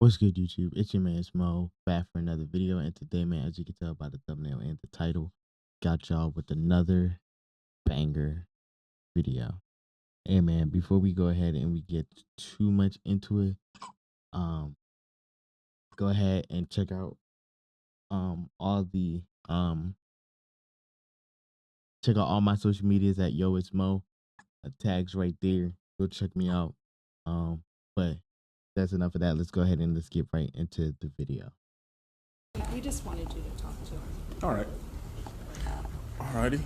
What's good, YouTube? It's your man Smo, back for another video. And today, man, as you can tell by the thumbnail and the title, got y'all with another banger video. Hey, man, before we go ahead and we get too much into it, go ahead and check out all the check out all my social medias at Yo It's Mo. Tags right there. Go check me out. But that's enough of that. Let's go ahead and let's get right into the video. We just wanted you to talk to him. All right. Alrighty.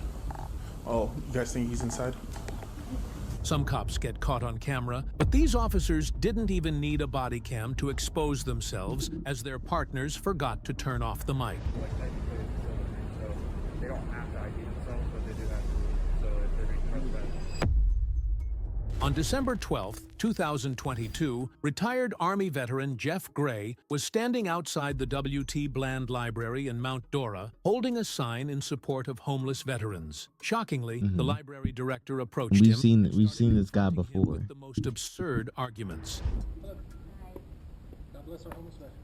Oh, you guys think he's inside? Some cops get caught on camera, but these officers didn't even need a body cam to expose themselves as their partners forgot to turn off the mic. So they don't have to ID themselves, but they do have to. So if they're being trespassed. On December 12, 2022, retired Army veteran Jeff Gray was standing outside the W.T. Bland Library in Mount Dora, holding a sign in support of homeless veterans. Shockingly, the library director approached him. We've seen this guy before. With the most absurd arguments. God bless our homeless veterans.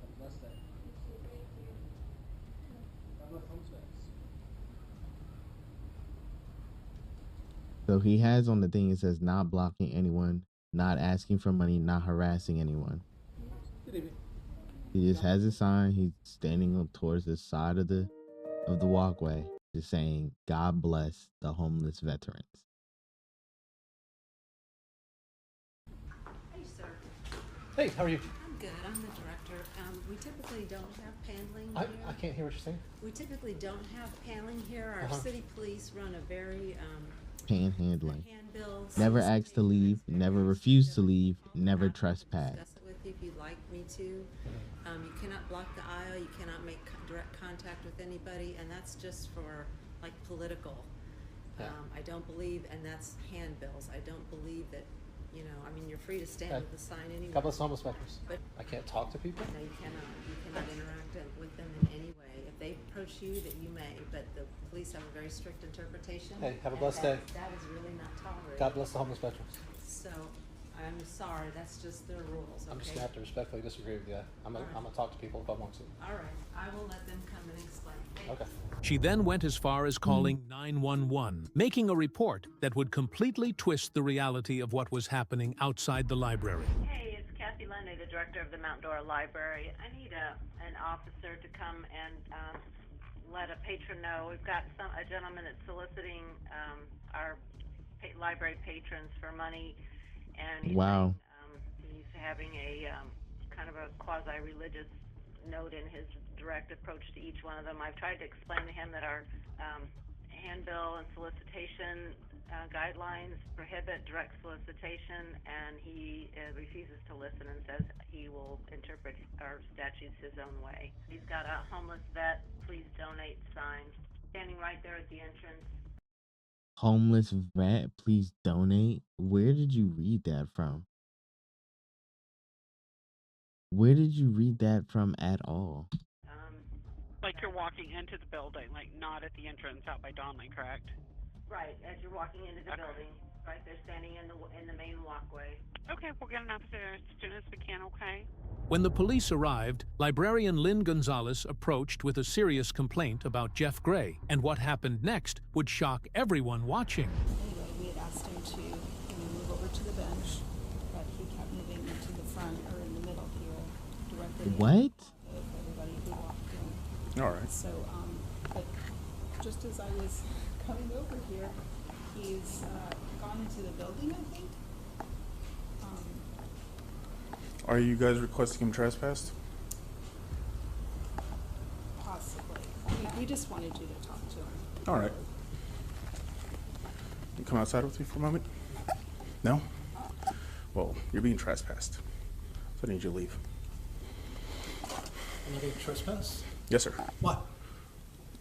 God bless them. God bless homeless veterans. So he has on the thing, it says not blocking anyone, not asking for money, not harassing anyone. Good evening. He just has a sign. He's standing up towards the side of the walkway, just saying, God bless the homeless veterans. Hey, sir. Hey, how are you? I'm good. I'm the director. We typically don't have paneling I here. can't hear what you're saying. We typically don't have paneling here. Our city police run a very Panhandling. handbills. Never asked to leave, never refused to leave, never trespass. Discuss it with you if you'd like me to. You cannot block the aisle. You cannot make direct contact with anybody, and that's just for like political. Yeah. I don't believe, and that's handbills. I don't believe that. You know, I mean, you're free to stand Okay. with the sign anywhere. God bless homeless veterans. But I can't talk to people. no, you cannot. You cannot interact with them in any way. If they approach you, that you may, but the police have a very strict interpretation. Hey, have a and blessed day. That is really not tolerated. God bless the homeless veterans. So, I'm sorry, that's just their rules, I'm just okay? gonna have to respectfully disagree with you. I'm Alright. gonna talk to people if I want to. All right, I will let them come and explain. Okay. She then went as far as calling 911, making a report that would completely twist the reality of what was happening outside the library. Hey, it's Kathy Lundy, the director of the Mount Dora Library. I need an officer to come and let a patron know. We've got a gentleman that's soliciting our library patrons for money, and he's Wow. saying, he's having a kind of a quasi-religious note in his direct approach to each one of them. I've tried to explain to him that our handbill and solicitation guidelines prohibit direct solicitation, and he refuses to listen and says he will interpret our statutes his own way. He's got a homeless vet, please donate sign standing right there at the entrance. Homeless vet, please donate. Where did you read that from? Where did you read that from at all? Like you're walking into the building, like not at the entrance out by Donley, correct? Right, as you're walking into the building, right there standing in the main walkway. Okay, we'll get an officer as soon as we can, okay? When the police arrived, librarian Lynn Gonzalez approached with a serious complaint about Jeff Gray, and what happened next would shock everyone watching. Anyway, we had asked him to move over to the bench, but he kept moving into the front or in the middle here, directly in What? front of everybody who walked in. All right. So, but just as I was coming over here, he's gone into the building, I think. Are you guys requesting him trespassed? Possibly. We just wanted you to talk to him. All right. You come outside with me for a moment? No? Well, you're being trespassed. So I need you to leave. I'm being trespassed. Yes, sir. What?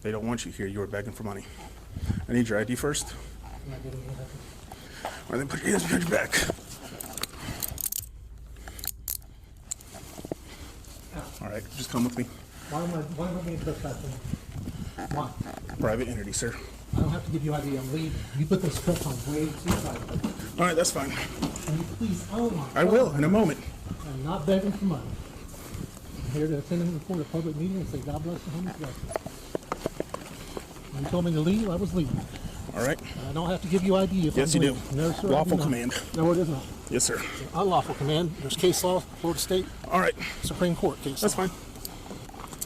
They don't want you here. You were begging for money. I need your ID first. I'm not getting anything. All right, then put your hands behind your back. All right, just come with me. Why am I being trespassed? Why? Private entity, sir. I don't have to give you ID. I'm leaving. You put those cuffs on way too tight. All right, that's fine. Can you please own it? I will in a moment. I'm not begging for money. I'm here to attend and report a public meeting and say God bless the homeless veterans. When you told me to leave, I was leaving. All right. And I don't have to give you ID if Yes, I'm you do. leaving. No, sir. I do Lawful not. command. No, it is not. Yes, sir. It's an unlawful command. There's case law, Florida State, All right. Supreme Court case That's law. fine.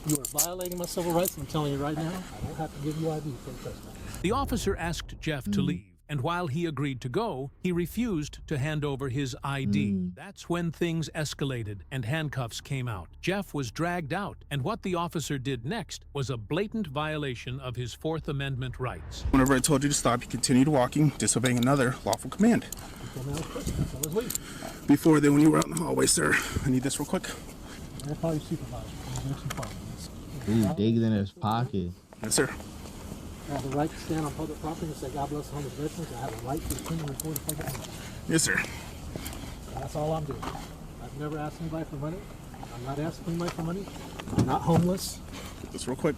You are violating my civil rights, and I'm telling you right now, I don't have to give you ID for the trespass. The officer asked Jeff to leave, and while he agreed to go, he refused to hand over his ID. That's when things escalated and handcuffs came out. Jeff was dragged out, and what the officer did next was a blatant violation of his Fourth Amendment rights. Whenever I told you to stop, you continued walking, disobeying another lawful command. You told me I was trespassing. I was leaving. Before then, when you were out in the hallway, sir, I need this real quick. I'll call your supervisor. I'll make some problems. He's digging in his pocket. Yes, sir. I have a right to stand on public property and say God bless the homeless veterans. I have a right to attend and record a public meeting. Yes, sir. That's all I'm doing. I've never asked anybody for money. I'm not asking anybody for money. I'm not homeless. Just real quick.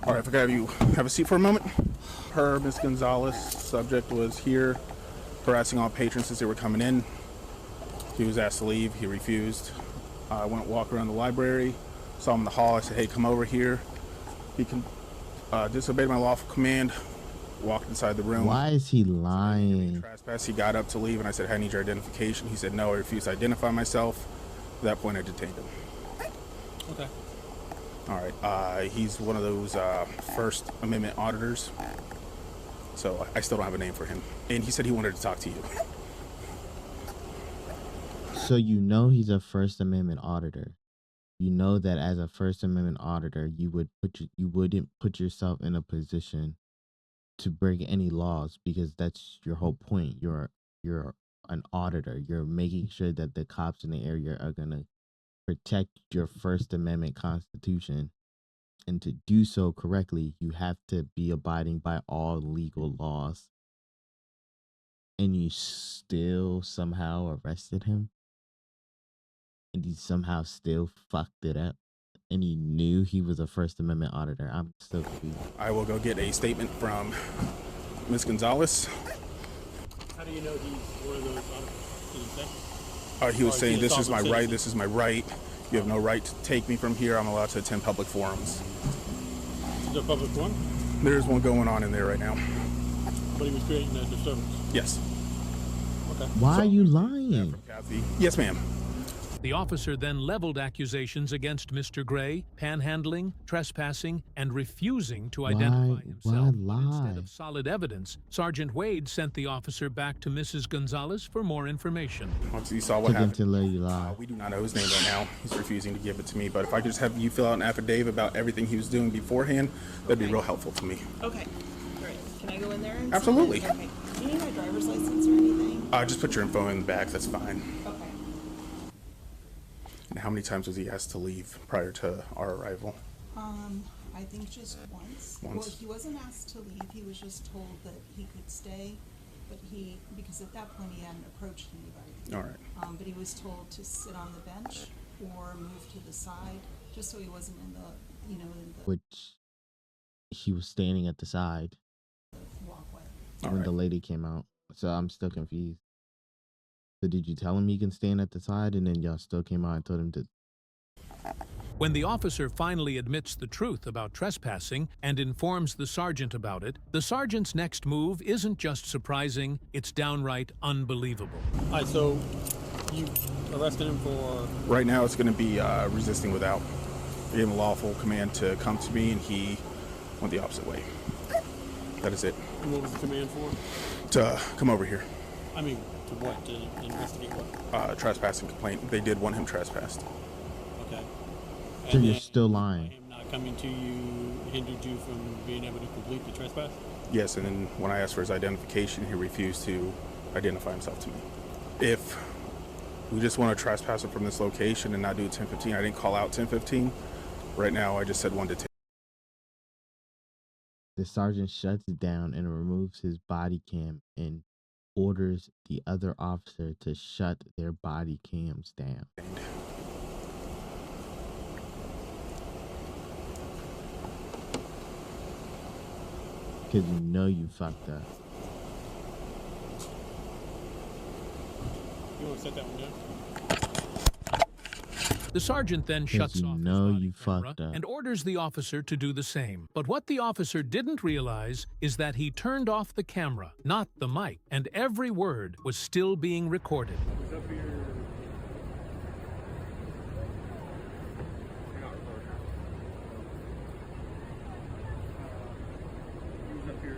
All right, if I could have you have a seat for a moment. Per Ms. Gonzalez, subject was here harassing all patrons as they were coming in. He was asked to leave. He refused. I went walk around the library, saw him in the hall. I said, hey, come over here. He disobeyed my lawful command, walked inside the room. Why is he lying? Trespass. He got up to leave, and I said, I need your identification. He said, no, I refused to identify myself. At that point, I detained him. Okay. All right. He's one of those First Amendment auditors. So I still don't have a name for him. And he said he wanted to talk to you. So you know he's a First Amendment auditor. You know that as a First Amendment auditor, you wouldn't put yourself in a position to break any laws, because that's your whole point. You're an auditor. You're making sure that the cops in the area are gonna protect your First Amendment Constitution, and to do so correctly, you have to be abiding by all legal laws. And you still somehow arrested him, and he somehow still fucked it up, and he knew he was a First Amendment auditor. I'm so confused. I will go get a statement from Ms. Gonzalez. How do you know he's one of those auditors? Did he say? He was Or saying, is he a this is my sovereign right, citizen? this is my right. You have no right to take me from here. I'm allowed to attend public forums. Is there a public forum? There's one going on in there right now. But he was creating a disturbance. Yes. Okay. Why are you lying? Kathy. Yes, ma'am. The officer then leveled accusations against Mr. Gray, panhandling, trespassing, and refusing to identify himself. But lie? instead of solid evidence, Sergeant Wade sent the officer back to Mrs. Gonzalez for more information. Once you saw what Took him happened, to let you lie. we do not know his name right now. He's refusing to give it to me. But if I could just have you fill out an affidavit about everything he was doing beforehand, that'd be real helpful to me. Okay, great. Can I go in there and Absolutely. sign? Okay. Do you need my driver's license or anything? Just put your info in the back. That's fine. Okay. And how many times was he asked to leave prior to our arrival? I think just once. Once. Well, he wasn't asked to leave. He was just told that he could stay, but because at that point he hadn't approached anybody. All right. But he was told to sit on the bench or move to the side, just so he wasn't in the, Which he was standing at the side walkway. All when right. the lady came out. So I'm still confused. So did you tell him he can stand at the side, and then y'all still came out and told him to? When the officer finally admits the truth about trespassing and informs the sergeant about it, the sergeant's next move isn't just surprising, it's downright unbelievable. All right, so you arrested him for... Right now, it's going to be resisting without. I gave him a lawful command to come to me, and he went the opposite way. That is it. And what was the command for? To come over here. I mean, to what? To investigate what? Trespassing complaint. They did want him trespassed. Okay. So you're then still lying. him not coming to you hindered you from being able to complete the trespass? Yes, and then when I asked for his identification, he refused to identify himself to me. If we just want to trespass him from this location and not do 1015, I didn't call out 1015. Right now, I just said 1 to 10. The sergeant shuts it down and removes his body cam and orders the other officer to shut their body cams down. Because you know you fucked up. You want to set that one down? The sergeant then shuts you off his know body you camera fucked up. and orders the officer to do the same. But what the officer didn't realize is that he turned off the camera, not the mic, and every word was still being recorded. Who's up here? You're not recording. Who's up here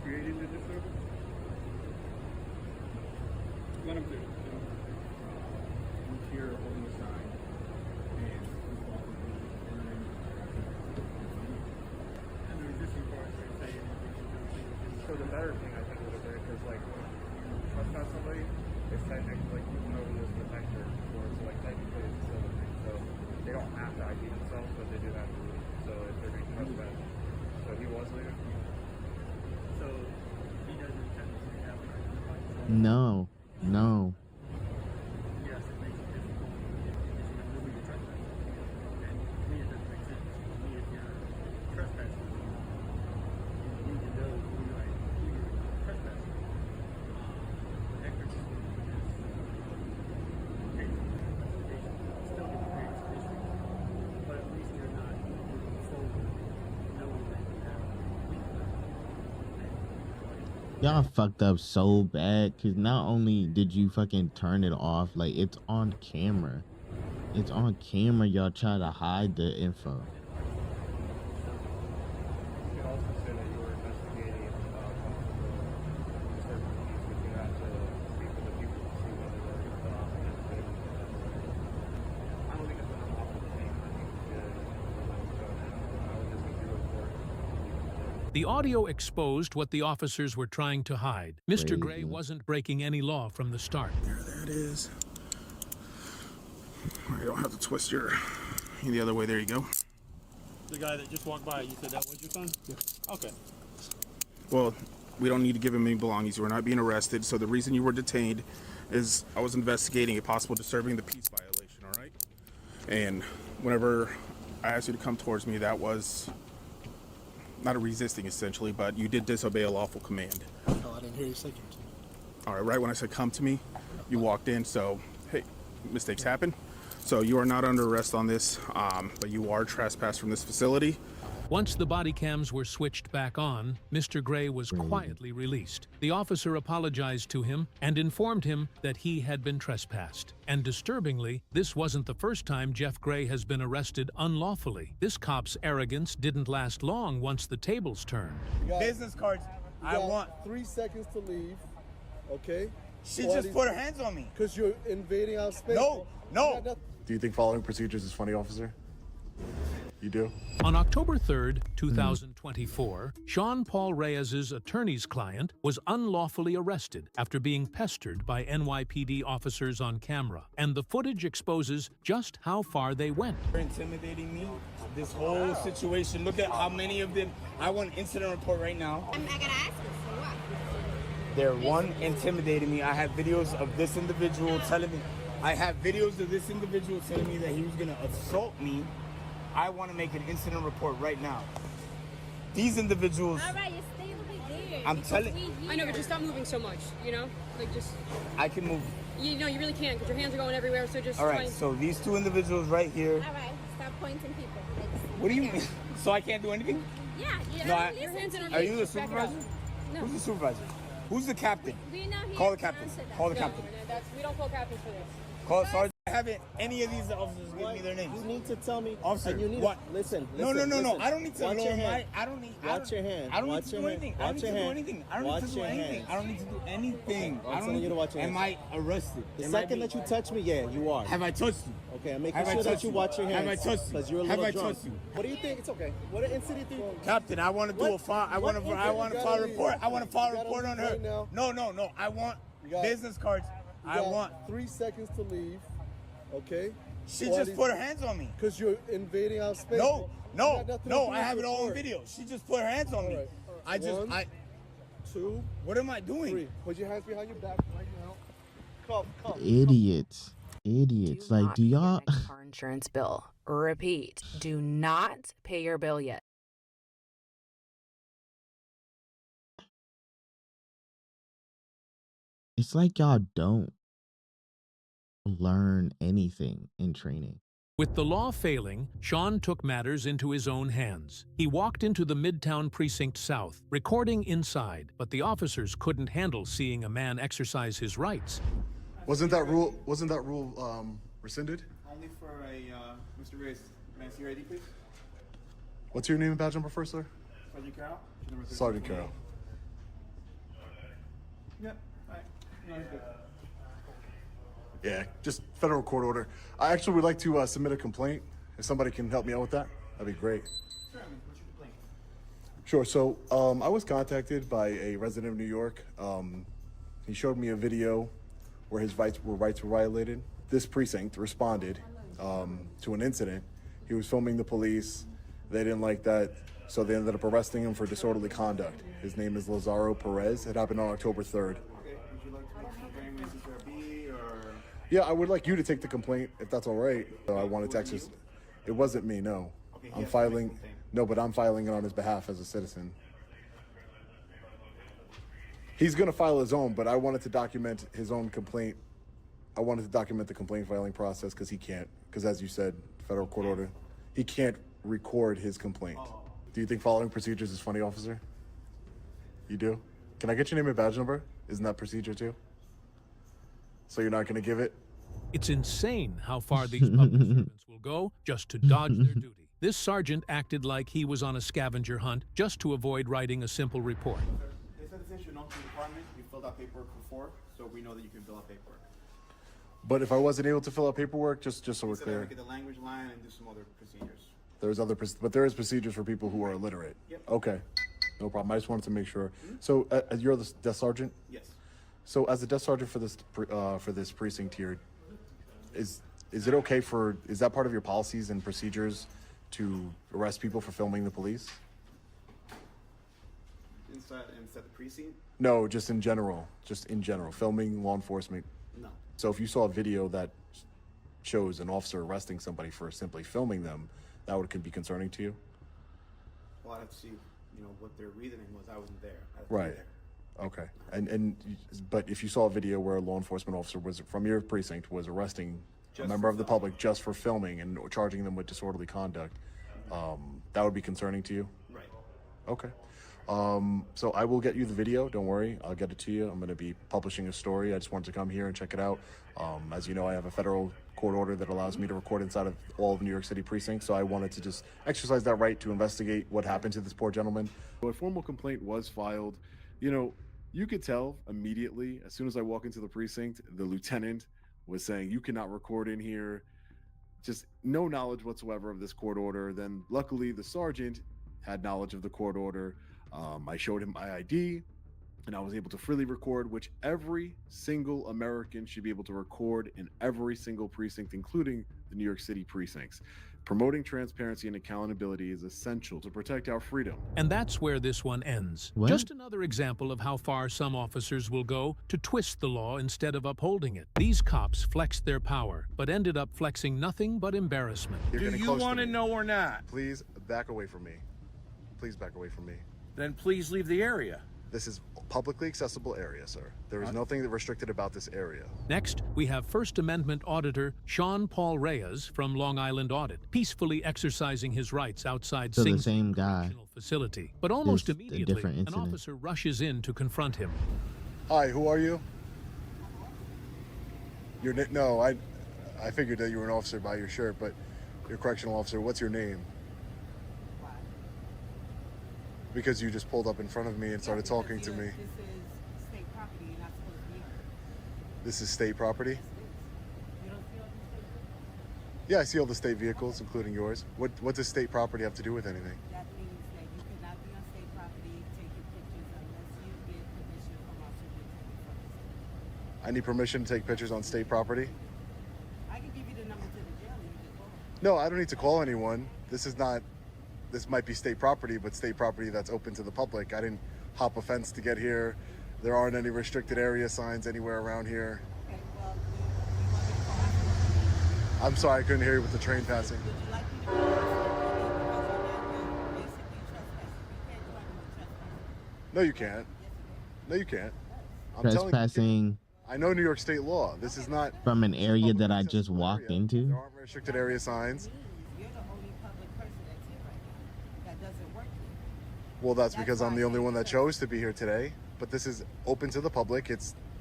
creating the disturbance? Let him do it. Who's here holding the sign? And who's walking through? And the resisting parts are saying anything. So the better thing I think would have been, because like when you trespass somebody, it's technically like moving over this detector, or it's like technically it's still a thing. So they don't have to ID themselves, but they do have to leave. So if they're being trespassed, so he was leaving. So he doesn't technically have to identify himself. No, no. Yes, it makes it difficult if you're moving to trespass. And to me, it doesn't make sense. To me, if you're trespassing, you need to know who you're trespassing. Hector just is still going to create some issues. But at least you're not moving forward knowing that you have Y'all fucked up so bad because not only did you fucking turn it off, like it's on camera. It's on camera. Y'all try to hide the info. You can also say that you were investigating certain things, but you have to speak with the people to see whether they're investigating. I don't think it's an awful thing. I think it's good. I would just think you report. The audio exposed what the officers were trying to hide. Mr. Gray Crazy. wasn't breaking any law from the start. There that is. You don't have to twist your the other way. There you go. The guy that just walked by, you said that was your son? Yeah. Okay. Well, we don't need to give him any belongings. You were not being arrested. So the reason you were detained is I was investigating a possible disturbing the peace violation, all right? And whenever I asked you to come towards me, that was not a resisting essentially, but you did disobey a lawful command. Oh, I didn't hear you say it. All right when I said come to me, you walked in, so hey, mistakes happen. So you are not under arrest on this, but you are trespassed from this facility. Once the body cams were switched back on, Mr. Gray was quietly released. The officer apologized to him and informed him that he had been trespassed. And disturbingly, this wasn't the first time Jeff Gray has been arrested unlawfully. This cop's arrogance didn't last long once the tables turned. Business cards. I want 3 seconds to leave. Okay? She just put her hands on me. Because you're invading our space. No. Do you think following procedures is funny, officer? You do? On October 3rd, 2024, Sean Paul Reyes's attorney's client was unlawfully arrested after being pestered by NYPD officers on camera. And the footage exposes just how far they went. They're intimidating me. This whole situation. Look at how many of them. I want an incident report right now. I'm not gonna ask you, so what? They're intimidating me. I have videos of this individual telling me. I have videos of this individual telling me that he was gonna assault me. I want to make an incident report right now. These individuals. All right, you stay over there. I'm telling. I know, but just stop moving so much. You know, like just. I can move. You know, you really can't because your hands are going everywhere. So just. All right. So these two individuals right here. All right, stop pointing people. What do you mean? So I can't do anything? Yeah. No, your hands in our are you the face, back it supervisor? up. No. Who's the supervisor? Who's the captain? We know he Call the captain. Call the captain. We don't call captains for this. Call Sergeant. I haven't any of these officers give me their names. You need to tell me. Officer, and you need what? Listen. No. I don't need to Watch lower your hand. I don't need. Watch your hand. I don't need Watch to your do hand. anything. I don't need to do anything. I don't need to do anything. I don't need to do anything. I'm telling you to watch your Am hands. I arrested? The second that you touch me, yeah, you are. Have I touched you? Okay, I'm making Have I sure that touched you you? watch your hands. Have I touched you? Because you're a Have little I drunk. touched you? What do you think? It's okay. What an incident do you? Captain, I want to do a file. I want to file a report. I want to file a report on her. No. I want business cards. I want 3 seconds to leave. Okay? She just put her hands on me. Because you're invading our space. No. I I have it all on video. She just put her hands on me. One, two. What am I doing? 3. Put your hands behind your back right now. Come. Idiots. Like, do y'all? Car insurance bill. Repeat. Do not pay your bill yet. It's like y'all don't learn anything in training. With the law failing, Sean took matters into his own hands. He walked into the Midtown Precinct South, recording inside, but the officers couldn't handle seeing a man exercise his rights. Wasn't that rule rescinded? Only for a Mr. Reyes. May I see your ID, please? What's your name and badge number first, sir? Sergeant Carroll. Sergeant Carroll. Yep. All right. No, he's good. Yeah, just federal court order. I actually would like to submit a complaint. If somebody can help me out with that, that'd be great. Certainly. What's your complaint? Sure. So I was contacted by a resident of New York. He showed me a video where his rights were violated. This precinct responded to an incident. He was filming the police. They didn't like that, so they ended up arresting him for disorderly conduct. His name is Lazaro Perez. It happened on October 3rd. Okay. Would you like to make some very B or? Yeah, I would like you to take the complaint, if that's all right. I wanted to access. It wasn't me, no. Okay, I'm filing. No, but I'm filing it on his behalf as a citizen. He's gonna file his own, but I wanted to document his own complaint. I wanted to document the complaint filing process because he can't. Because as you said, federal court order, he can't record his complaint. Do you think following procedures is funny, officer? You do? Can I get your name and badge number? Isn't that procedure too? So you're not gonna give it? It's insane how far these public servants will go just to dodge their duty. This sergeant acted like he was on a scavenger hunt just to avoid writing a simple report. They said since you're known to the department, you filled out paperwork before, so we know that you can fill out paperwork. But if I wasn't able to fill out paperwork, just so we're clear. Look at the language line and do some other procedures. But there is procedures for people who are illiterate. Yep. Okay, no problem. I just wanted to make sure. So you're the desk sergeant. Yes. So as the desk sergeant for this precinct here, is it okay is that part of your policies and procedures to arrest people for filming the police? Inside the precinct? No, just in general, filming law enforcement. No. So if you saw a video that shows an officer arresting somebody for simply filming them, that could be concerning to you? Well, I'd have to see, what their reasoning was. I wasn't there. Right. Okay. But if you saw a video where a law enforcement officer from your precinct was arresting a member of the public just for filming and charging them with disorderly conduct, that would be concerning to you? Right. Okay. So I will get you the video. Don't worry. I'll get it to you. I'm going to be publishing a story. I just wanted to come here and check it out. As you know, I have a federal court order that allows me to record inside of all of New York City precincts. So I wanted to just exercise that right to investigate what happened to this poor gentleman. A formal complaint was filed. You could tell immediately, as soon as I walk into the precinct, the lieutenant was saying, you cannot record in here. Just no knowledge whatsoever of this court order. Then luckily the sergeant had knowledge of the court order. I showed him my ID and I was able to freely record, which every single American should be able to record in every single precinct, including the New York City precincts. Promoting transparency and accountability is essential to protect our freedom. And that's where this one ends. What? Just another example of how far some officers will go to twist the law instead of upholding it. These cops flexed their power, but ended up flexing nothing but embarrassment. You're Do getting you close to want to me. know or not? Please back away from me. Please back away from me. Then please leave the area. This is publicly accessible area, sir. There is nothing restricted about this area. Next, we have First Amendment auditor Sean Paul Reyes from Long Island Audit, peacefully exercising his rights outside So the Sing Sing same guy. Correctional Facility. But almost Just a immediately, different an incident. officer rushes in to confront him. Hi, who are you? No, I figured that you were an officer by your shirt, but you're a correctional officer. What's your name? Because you just pulled up in front of me and started talking to me. This is state property. You're not supposed to be here. This is state property? You don't see all these things? Yeah, I see all the state vehicles, including yours. What does state property have to do with anything? That means that you cannot be on state property taking pictures unless you get permission from our superintendent first. I need permission to take pictures on state property? I can give you the number to the jail and you can call. No, I don't need to call anyone. This might be state property, but state property that's open to the public. I didn't hop a fence to get here. There aren't any restricted area signs anywhere around here. Okay, well, you want me to call? I'm sorry, I couldn't hear you with the train passing. Would you like me to call? Because you're basically trespassing. You can't do anything with trespassing. No, you can't. No, you can't. I'm telling you. Trespassing I know New York state law. This is not From an area that I just walked area. into? There aren't restricted area signs. You're the only public person that's here right now. That doesn't work here. Well, that's because I'm the only one that chose to be here today. But this is open to the public.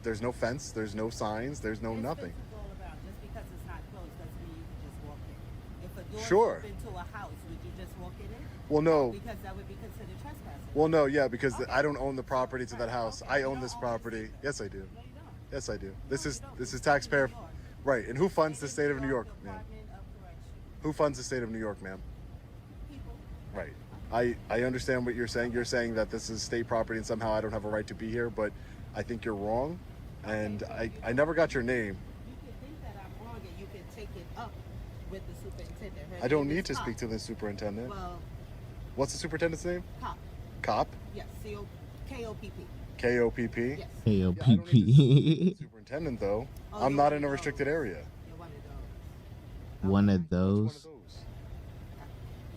There's no fence, there's no signs, there's no nothing. Just because it's not closed doesn't mean you can just walk in. If a door Sure. open to a house, would you just walk in it? Well, no. Because that would be considered trespassing. Well, no, yeah, because I don't own the property to that house. I own this property. Yes, I do. Yes, I do. This is taxpayer, right? And who funds the state of New York, ma'am? Who funds the state of New York, ma'am? Right. I understand what you're saying. You're saying that this is state property and somehow I don't have a right to be here, but I think you're wrong. And I never got your name. You can think that I'm wrong and you can take it up with the superintendent. Her I don't name need is to Cop. speak to the superintendent. Well, What's the superintendent's name? Cop. Cop? Yes, K-O-P-P. K-O-P-P? Yes. KOPP. Superintendent, though. Oh, I'm you're not one in a of restricted area. You're one of those. One of those.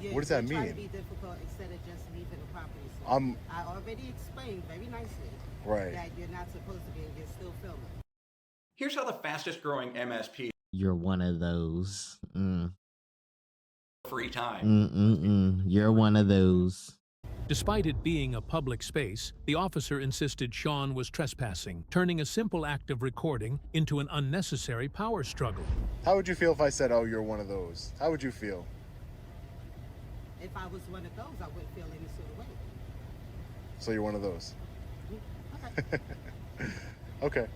You're, What does that you're trying mean? to be difficult instead of just leaving the property. So I'm- I already explained very nicely Right. that you're not supposed to be and you're still filming. Here's how the fastest growing MSP You're one of those. free time. You're one of those. Despite it being a public space, the officer insisted Sean was trespassing, turning a simple act of recording into an unnecessary power struggle. How would you feel if I said, oh, you're one of those? How would you feel? If I was one of those, I wouldn't feel any sort of way. So you're one of those. Okay. Okay.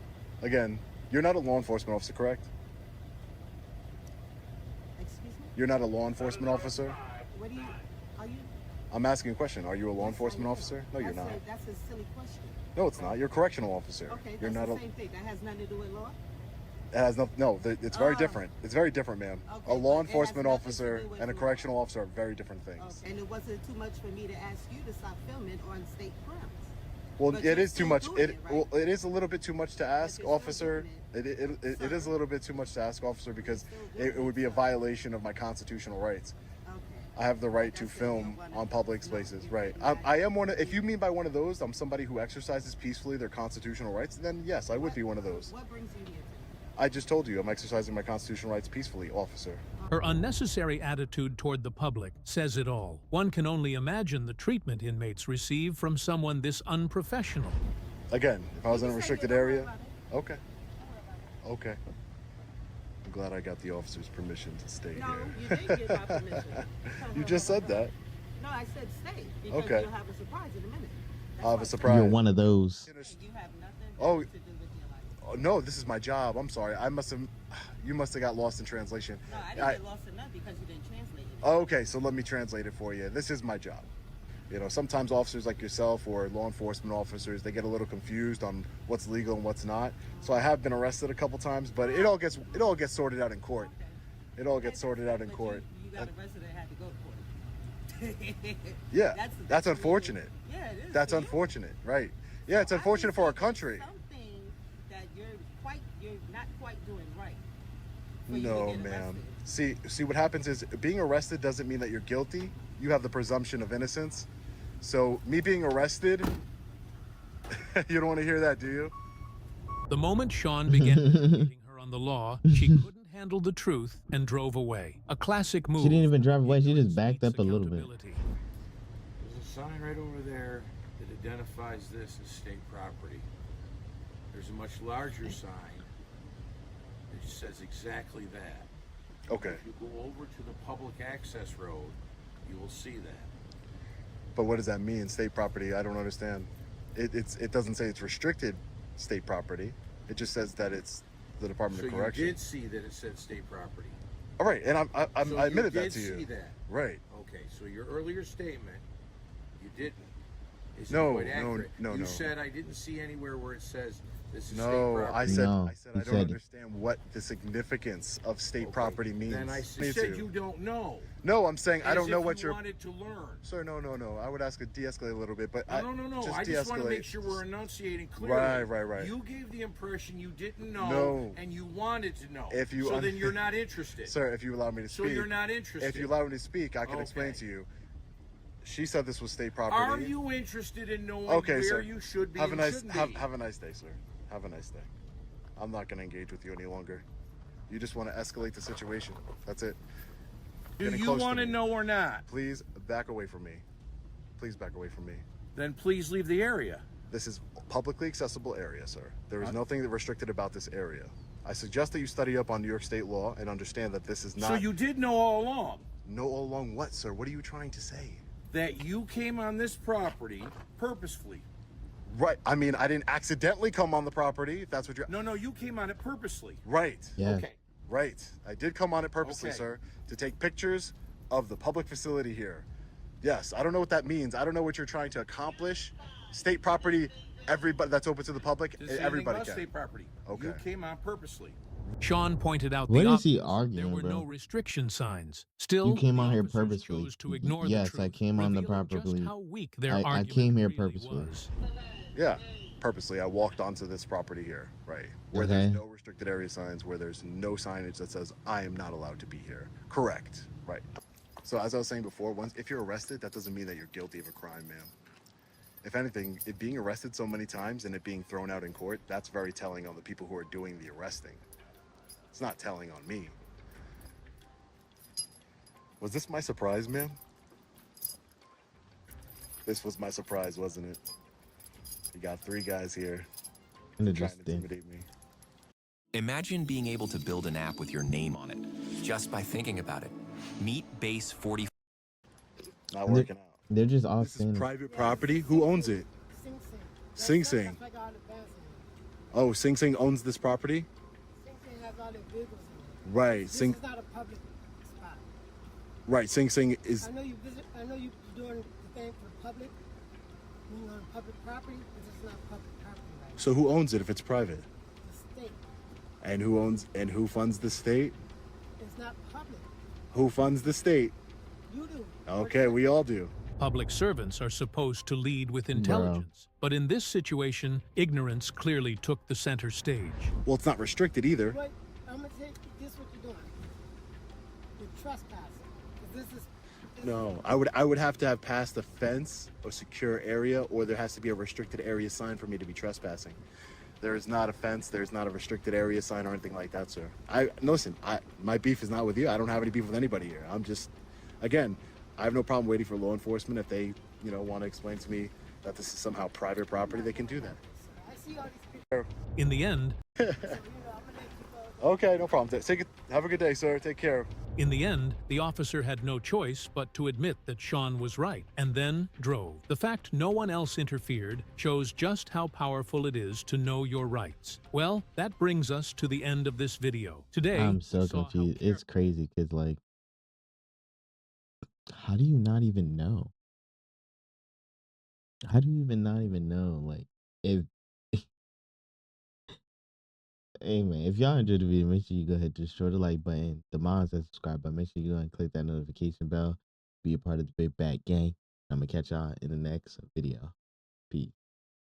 Again, you're not a law enforcement officer, correct? Excuse me? You're not a law enforcement officer? What do you, are you? I'm asking a question. Are you a law enforcement officer? No, you're not. That's a silly question. No, it's not. You're a correctional officer. Okay, You're that's not the same thing. That has nothing to do with law? It has no, it's very different. It's very different, ma'am. Okay, A law but it has enforcement nothing to officer do with and a law. correctional officer are very different things. Okay. And it wasn't too much for me to ask you to stop filming on state grounds. Well, But it you're is too still much. doing it, right? Well, it is a little bit too much to ask, you're still officer. It is a little bit too much to ask, officer, because it would be a violation of my constitutional rights. Okay. I have the right to film on public spaces, right? I am one of. If you mean by one of those, I'm somebody who exercises peacefully their constitutional rights. Then yes, I would be one of those. What brings you here today? I just told you I'm exercising my constitutional rights peacefully, officer. Her unnecessary attitude toward the public says it all. One can only imagine the treatment inmates receive from someone this unprofessional. Again, if I was in a restricted area, okay. Okay. I'm glad I got the officer's permission to stay No, here. you didn't get my permission. You just said that. No, I said stay because Okay. you'll have a surprise in a minute. I'll have a surprise. You're one of those. You have nothing Oh, to do with your life. oh, no, this is my job. I'm sorry. You must have got lost in translation. No, I didn't get lost enough because you didn't translate it. Okay, so let me translate it for you. This is my job. You know, sometimes officers like yourself or law enforcement officers, they get a little confused on what's legal and what's not. So I have been arrested a couple times, but it all gets sorted out in court. It all gets sorted out in court. You got arrested and had to go to court. Yeah, that's unfortunate. Yeah, it is. That's for you. unfortunate, right? Yeah, it's unfortunate for our country. Something that you're not quite doing right. for you to No, get ma'am. arrested. See, what happens is being arrested doesn't mean that you're guilty. You have the presumption of innocence. So me being arrested, you don't want to hear that, do you? The moment Sean began educating her on the law, she couldn't handle the truth and drove away. A classic move. She didn't even drive away. She just backed up a little bit. There's a sign right over there that identifies this as state property. There's a much larger sign that says exactly that. Okay. If you go over to the public access road, you will see that. But what does that mean, state property? I don't understand. It doesn't say it's restricted state property. It just says that it's the Department of So Correction. you did see that it said state property. All right, and So I admitted you that to did you. see that. Right. Okay, so your earlier statement, you didn't. Is No, quite no, accurate. no, You no. said I didn't see anywhere where it says this is state No, property. I said No, I said he I don't said- understand what the significance of state property means. Then I Me said too. you don't know. No, I'm saying I As don't know if what you you're. wanted to learn. Sir, no. I would ask to de-escalate a little bit, but No. I just want to make sure we're enunciating clearly. Right. You gave the impression you didn't know, No. and you wanted to know. If you so then you're not interested. Sir, if you allow me to So speak. you're not interested. If you allow me to speak, I can explain Okay. to you. She said this was state property. Are you interested in knowing Okay, where sir. you should be Have a and nice shouldn't be? have a nice day, sir. Have a nice day. I'm not going to engage with you any longer. You just want to escalate the situation. That's it. Do you want to know or not? Please back away from me. Please back away from me. Then please leave the area. This is publicly accessible area, sir. There is nothing restricted about this area. I suggest that you study up on New York State law and understand that this is not... So you did know all along? Know all along what, sir? What are you trying to say? That you came on this property purposefully. Right. I mean, I didn't accidentally come on the property, if that's what you're... No, you came on it purposely. Right. Yeah. Okay. Right. I did come on it purposely, Okay. sir, to take pictures of the public facility here. Yes, I don't know what that means. I don't know what you're trying to accomplish. State property, everybody that's open to the public, everybody can. State property. Okay. You came on purposely. Sean pointed out What the is he obvious. arguing, There were bro? no restriction signs. Still, You came the on here officers purposely. chose to ignore the Yes, truth, I came on the revealing property. just how weak their I argument came here really purposely. was. Yeah, purposely. I walked onto this property here, right, where Okay. there's no restricted area signs, where there's no signage that says I am not allowed to be here. Correct. Right. So as I was saying before, if you're arrested, that doesn't mean that you're guilty of a crime, ma'am. If anything, it being arrested so many times and it being thrown out in court, that's very telling on the people who are doing the arresting. It's not telling on me. Was this my surprise, ma'am? This was my surprise, wasn't it? You got 3 guys here trying to intimidate me. Imagine being able to build an app with your name on it, just by thinking about it. Meet Base 40. Not working out. They're just all This saying is private property. Who owns it? Sing Sing. Oh, Sing Sing owns this property? Right. Sing. This is not a public spot. Right. Sing Sing is. I know you're doing the thing for the public. Being on public property, but it's not public property right So who owns it if it's private? The state. And who funds the state? It's not public. Who funds the state? You do. Okay, we all do. Public servants are supposed to lead with intelligence, but in this situation, ignorance clearly took the center stage. Well, it's not restricted either. But I'm gonna say this: what you're doing. You're trespassing. 'Cause this is. No, I would have to have passed a fence or secure area, or there has to be a restricted area sign for me to be trespassing. There is not a fence. There's not a restricted area sign or anything like that, sir. Listen. My beef is not with you. I don't have any beef with anybody here. I'm just, again, I have no problem waiting for law enforcement. If they, want to explain to me that this is somehow private property, they can do that. I see all these people. In the end, Okay, no problem. Have a good day, sir. Take care. In the end, the officer had no choice but to admit that Sean was right, and then drove. The fact no one else interfered shows just how powerful it is to know your rights. Well, that brings us to the end of this video. Today, I'm so confused. It's crazy because, like, how do you not even know? How do you even not even know? Like, if hey man, if y'all enjoyed the video, make sure you go ahead to destroy the like button, the mods and subscribe button. Make sure you go and click that notification bell. Be a part of the Big Bad Gang. I'm gonna catch y'all in the next video. Peace.